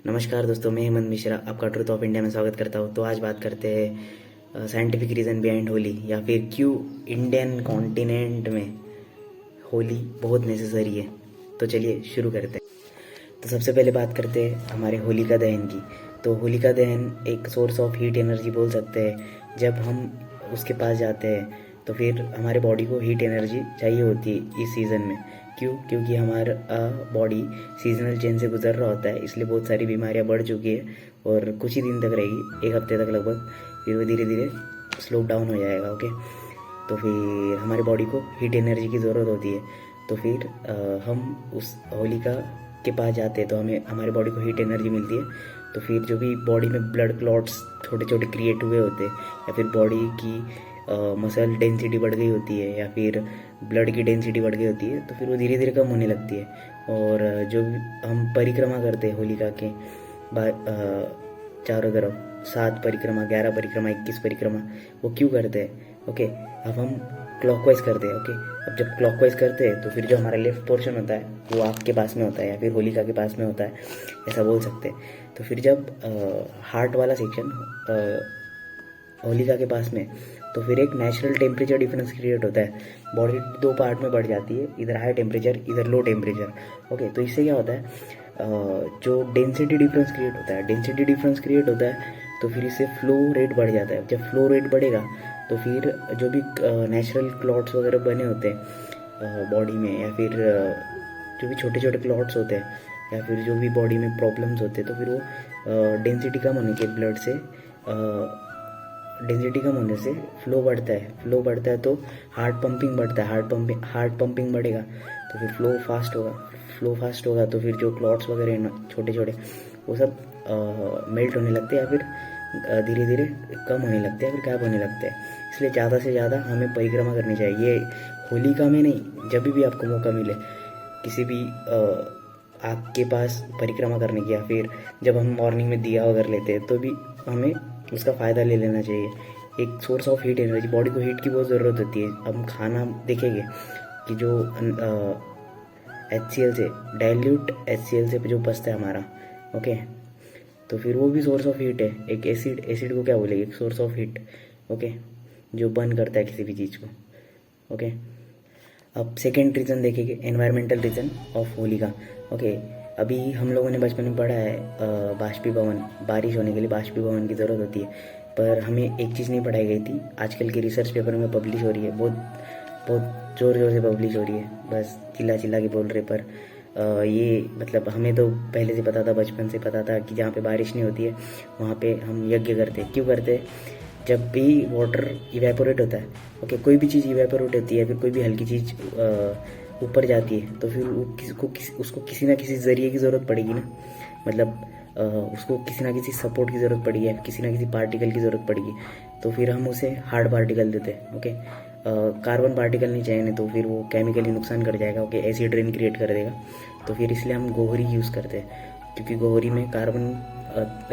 नमस्कार दोस्तों, मैं हेमंत मिश्रा आपका ट्रूथ ऑफ इंडिया में स्वागत करता हूँ। तो आज बात करते हैं साइंटिफिक रीज़न बिहाइंड होली, या फिर क्यों इंडियन कॉन्टिनेंट में होली बहुत नेसेसरी है। तो चलिए शुरू करते हैं। तो सबसे पहले बात करते हैं हमारे होलिका दहन की। तो होलिका दहन एक सोर्स ऑफ हीट एनर्जी बोल सकते हैं। जब हम उसके पास जाते हैं तो फिर हमारे बॉडी को हीट एनर्जी चाहिए होती है इस सीज़न में। क्यों? क्योंकि हमारा बॉडी सीजनल चेंज से गुजर रहा होता है, इसलिए बहुत सारी बीमारियां बढ़ चुकी है और कुछ ही दिन तक रहेगी, एक हफ्ते तक लगभग। फिर वो धीरे धीरे स्लो डाउन हो जाएगा। ओके, तो फिर हमारी बॉडी को हीट एनर्जी की ज़रूरत होती है। तो फिर हम उस होलिका के पास जाते हैं तो हमें हमारी बॉडी को हीट एनर्जी मिलती है। तो फिर जो भी बॉडी में ब्लड क्लॉट्स छोटे छोटे क्रिएट हुए होते हैं, या फिर बॉडी की मसल डेंसिटी बढ़ गई होती है, या फिर ब्लड की डेंसिटी बढ़ गई होती है, तो फिर वो धीरे धीरे कम होने लगती है। और जो भी हम परिक्रमा करते हैं होलिका के चारों तरफ 7 परिक्रमा, 11 परिक्रमा, 21 परिक्रमा, वो क्यों करते हैं? ओके, अब हम क्लॉकवाइज करते हैं। ओके, अब जब क्लॉकवाइज करते हैं तो फिर जो हमारा लेफ्ट पोर्शन होता है वो आपके पास में होता है, या फिर होलिका के पास में होता है, ऐसा बोल सकते हैं। तो फिर जब हार्ट वाला सेक्शन होलिका के पास में, तो फिर एक नेचुरल टेम्परेचर डिफरेंस क्रिएट होता है। बॉडी 2 पार्ट में बढ़ जाती है, इधर हाई टेम्परेचर, इधर लो टेम्परेचर। ओके, तो इससे क्या होता है, जो डेंसिटी डिफरेंस क्रिएट होता है, डेंसिटी डिफरेंस क्रिएट होता है तो फिर इससे फ्लो रेट बढ़ जाता है। जब फ्लो रेट बढ़ेगा तो फिर जो भी नेचुरल क्लॉट्स वगैरह बने होते हैं बॉडी में, या फिर जो भी छोटे छोटे क्लॉट्स होते हैं, या फिर जो भी बॉडी में प्रॉब्लम्स होते हैं, तो फिर वो डेंसिटी कम होने के ब्लड से डेंसिटी कम होने से फ्लो बढ़ता है। फ्लो बढ़ता है तो हार्ट पंपिंग बढ़ता है। हार्ट पंपिंग बढ़ेगा तो फिर फ्लो फास्ट होगा। फ्लो फास्ट होगा तो फिर जो क्लॉट्स वगैरह हैं ना छोटे छोटे, वो सब मेल्ट होने लगते हैं, या फिर धीरे धीरे कम होने लगते हैं, फिर गायब होने लगते हैं। इसलिए ज़्यादा से ज़्यादा हमें परिक्रमा करनी चाहिए। ये होलिका में नहीं, जब भी आपको मौका मिले किसी भी आग के पास परिक्रमा करने की, या फिर जब हम मॉर्निंग में दिया वगैरह लेते हैं तो भी हमें उसका फ़ायदा ले लेना चाहिए। एक source of heat energy, body को हीट की बहुत ज़रूरत होती है। हम खाना देखेंगे कि जो HCl से, डाइल्यूट HCl से जो बचता है हमारा, ओके, तो फिर वो भी सोर्स ऑफ हीट है। एक एसिड को क्या बोलेंगे, एक सोर्स ऑफ हीट, ओके, जो बर्न करता है किसी भी चीज़ को। ओके, अब सेकेंड रीज़न देखेंगे, environmental reason of Holika. Okay, अभी हम लोगों ने बचपन में पढ़ा है बाष्पीभवन, बारिश होने के लिए बाष्पीभवन की ज़रूरत होती है। पर हमें एक चीज़ नहीं पढ़ाई गई थी, आजकल के रिसर्च पेपर में पब्लिश हो रही है, बहुत बहुत ज़ोर ज़ोर से पब्लिश हो रही है, बस चिल्ला चिल्ला के बोल रहे। पर ये मतलब हमें तो पहले से पता था, बचपन से पता था कि जहाँ पे बारिश नहीं होती है वहाँ पे हम यज्ञ करते हैं। क्यों करते हैं? जब भी वाटर इवेपोरेट होता है, ओके, कोई भी चीज़ इवेपोरेट होती है, फिर कोई भी हल्की चीज़ ऊपर जाती है, तो फिर उसको किसी ना किसी ज़रिए की ज़रूरत पड़ेगी ना। मतलब उसको किसी ना किसी सपोर्ट की ज़रूरत पड़ेगी, या किसी ना किसी पार्टिकल की ज़रूरत पड़ेगी। तो फिर हम उसे हार्ड पार्टिकल देते हैं। ओके, कार्बन पार्टिकल नहीं चाहिए, नहीं तो फिर वो केमिकली नुकसान कर जाएगा। ओके, एसिड रेन क्रिएट कर देगा। तो फिर इसलिए हम गोहरी यूज़ करते हैं, क्योंकि गोहरी में कार्बन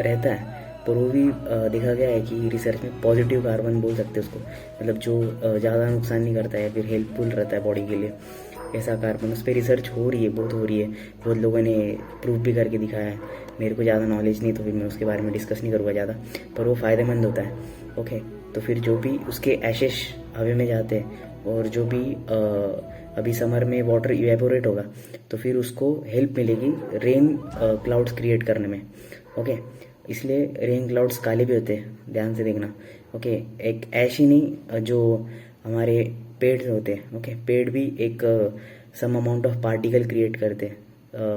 रहता है, पर वो भी देखा गया है कि रिसर्च में पॉजिटिव कार्बन बोल सकते हैं उसको, मतलब जो ज़्यादा नुकसान नहीं करता है, फिर हेल्पफुल रहता है बॉडी के लिए। ऐसा कार्बन, उस पर रिसर्च हो रही है, बहुत हो रही है, बहुत लोगों ने प्रूव भी करके दिखाया है। मेरे को ज़्यादा नॉलेज नहीं, तो फिर मैं उसके बारे में डिस्कस नहीं करूँगा ज़्यादा, पर वो फ़ायदेमंद होता है। ओके, तो फिर जो भी उसके एशेस हवा में जाते हैं, और जो भी अभी समर में वाटर इवेपोरेट होगा, तो फिर उसको हेल्प मिलेगी रेन क्लाउड्स क्रिएट करने में। ओके, इसलिए रेन क्लाउड्स काले भी होते हैं, ध्यान से देखना। ओके, एक ऐश ही नहीं, जो हमारे पेड़ होते हैं, ओके, पेड़ भी एक some amount of particle create करते हैं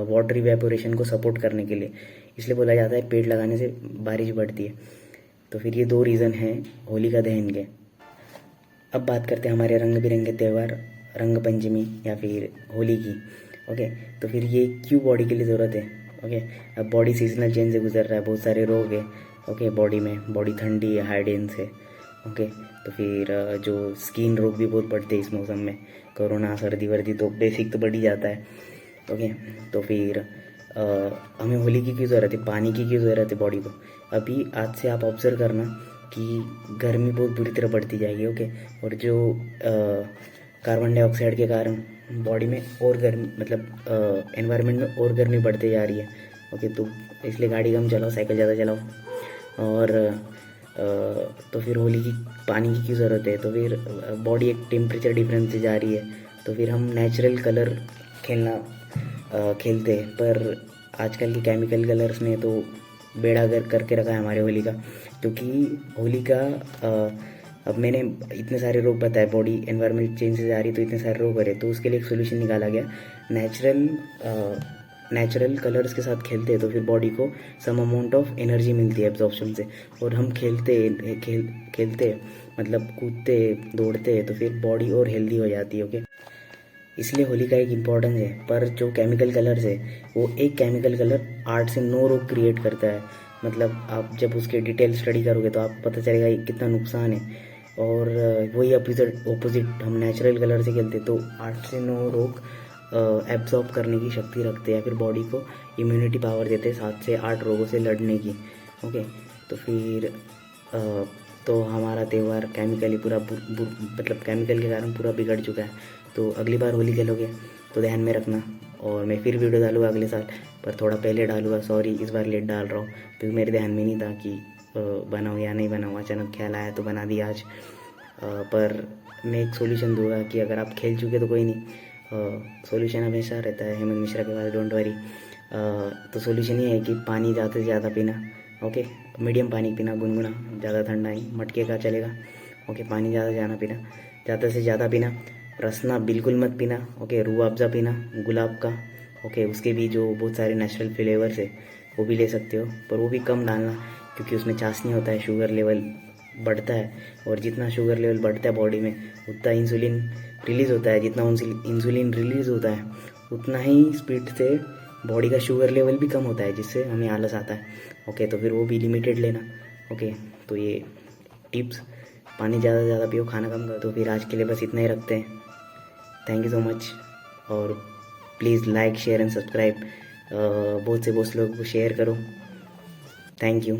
वाटर इवेपोरेशन को सपोर्ट करने के लिए। इसलिए बोला जाता है पेड़ लगाने से बारिश बढ़ती है। तो फिर ये 2 रीज़न हैं होलिका दहन के। अब बात करते हैं हमारे रंग बिरंगे त्यौहार, रंग पंचमी या फिर होली की। ओके, तो फिर ये क्यों बॉडी के लिए ज़रूरत है? ओके, अब बॉडी सीजनल चेंज से गुजर रहा है, बहुत सारे रोग है। ओके, बॉडी ठंडी है, हाइडेंस है। ओके, तो फिर जो स्किन रोग भी बहुत बढ़ते हैं इस मौसम में, कोरोना, सर्दी वर्दी तो बेसिक तो बढ़ ही जाता है। ओके, तो फिर हमें होली की क्यों ज़रूरत है, पानी की क्यों ज़रूरत है बॉडी को? अभी आज से आप ऑब्जर्व करना कि गर्मी बहुत बुरी तरह बढ़ती जाएगी। ओके, और जो कार्बन डाइऑक्साइड के कारण बॉडी में और गर्मी, मतलब एनवायरनमेंट में और गर्मी बढ़ते जा रही है। ओके, तो इसलिए गाड़ी कम चलाओ, साइकिल ज़्यादा चलाओ। और तो फिर होली की पानी की क्यों ज़रूरत है, तो फिर बॉडी एक टेम्परेचर डिफरेंस से जा रही है, तो फिर हम नेचुरल कलर खेलते हैं। पर आजकल के केमिकल कलर्स ने तो बेड़ा गर्क करके रखा है हमारे होली का, क्योंकि होली का अब मैंने इतने सारे रोग बताए, बॉडी एनवायरनमेंट चेंज से जा रही तो इतने सारे रोग हो रहे, तो उसके लिए एक सोल्यूशन निकाला गया। नेचुरल कलर्स के साथ खेलते हैं तो फिर बॉडी को सम अमाउंट ऑफ एनर्जी मिलती है एब्जॉर्प्शन से, और हम खेलते मतलब कूदते दौड़ते तो फिर बॉडी और हेल्दी हो जाती है। ओके, इसलिए होली का एक इम्पॉर्टेंस है। पर जो केमिकल कलर्स है, वो एक केमिकल कलर 8 से 9 रोग क्रिएट करता है। मतलब आप जब उसके डिटेल स्टडी करोगे तो आपको पता चलेगा ये कितना नुकसान है। और वही ऑपोजिट हम नेचुरल कलर से खेलते तो 8 से 9 रोग एब्जॉर्ब करने की शक्ति रखते हैं, फिर बॉडी को इम्यूनिटी पावर देते हैं 7 से 8 रोगों से लड़ने की। ओके, तो फिर तो हमारा त्यौहार केमिकली पूरा मतलब केमिकल के कारण पूरा बिगड़ चुका है। तो अगली बार होली खेलोगे तो ध्यान में रखना। और मैं फिर वीडियो डालूंगा अगले साल, पर थोड़ा पहले डालूंगा, सॉरी इस बार लेट डाल रहा हूँ, क्योंकि मेरे ध्यान में नहीं था कि बनाऊँ या नहीं बनाऊँ, अचानक ख्याल आया तो बना दिया आज। पर मैं एक सोल्यूशन दूंगा कि अगर आप खेल चुके तो कोई नहीं, सॉल्यूशन हमेशा रहता है हेमंत मिश्रा के पास, डोंट वरी। तो सॉल्यूशन ये है कि पानी ज़्यादा से ज़्यादा पीना। ओके, मीडियम पानी पीना, गुनगुना, ज़्यादा ठंडा नहीं, मटके का चलेगा। ओके, पानी ज़्यादा पीना, ज़्यादा से ज़्यादा पीना। रसना बिल्कुल मत पीना। ओके, रूह अफ़ज़ा पीना गुलाब का। ओके, उसके भी जो बहुत सारे नेचुरल फ्लेवर्स है वो भी ले सकते हो, पर वो भी कम डालना, क्योंकि उसमें चाशनी होता है, शुगर लेवल बढ़ता है, और जितना शुगर लेवल बढ़ता है बॉडी में उतना इंसुलिन रिलीज़ होता है, जितना इंसुलिन रिलीज़ होता है उतना ही स्पीड से बॉडी का शुगर लेवल भी कम होता है, जिससे हमें आलस आता है। ओके, तो फिर वो भी लिमिटेड लेना। ओके, तो ये टिप्स, पानी ज़्यादा से ज़्यादा पियो, खाना कम करो। तो फिर आज के लिए बस इतना ही रखते हैं। थैंक यू सो मच, और please like share and subscribe, बहुत से लोगों को शेयर करो। Thank you.